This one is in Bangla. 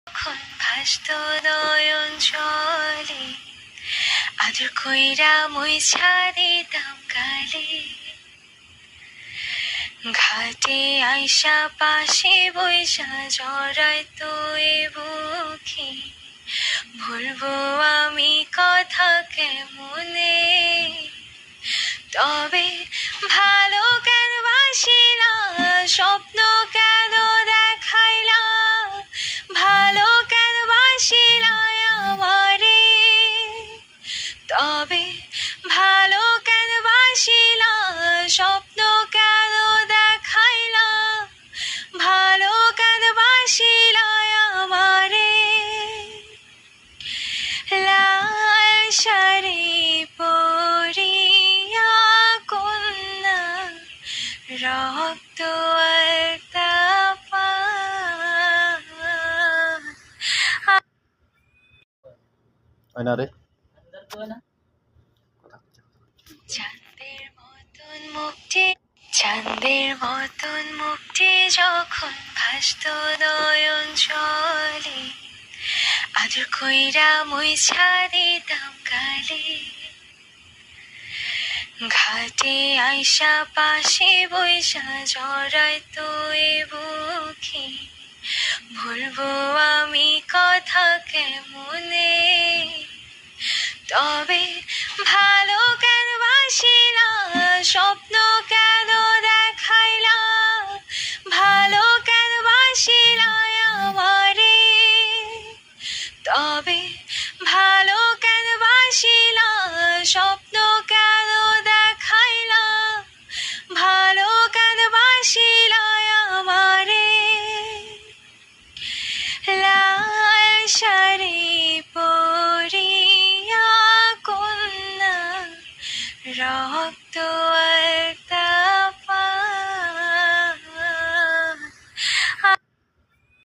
যখন ভাসত নয়ন জলে, আদর কইরা মুইছা দিতাম গালে। ঘাটে আইসা পাশে বইসা জড়াইতো এ বুকে, ভুলবো আমি কথা কেমনে? তবে ভালো কেন বাসিলা, স্বপ্ন কেন দেখাইলা, ভালো কেন বাসিলা আমারে? তবে ভালো কেন বাসিলা, স্বপ্ন কেন দেখাইলা, ভালো কেন বাসিলা আমারে? লাল শাড়ি পরিয়া কন্যা, রক্ত আলতা রে চাঁদের মতন মুক্তি যখন ভাসত নয়ন জলে, আদর কইরা মুইছা দিতাম গালে। ঘাটে আইসা পাশে বইসা জড়াইতো এ বুকে, ভুলবো আমি কথা কেমনে? তবে ভালো কেন বাসিলা, স্বপ্ন কেন দেখাইলা, ভালো কেন বাসিলা আমারে? তবে ভালো কেন বাসিলা, স্বপ্ন কেন দেখাইলা, ভালো কেন বাসিলা আমারে? লাল শাড়ি পরিয়া কন্যা, রক্ত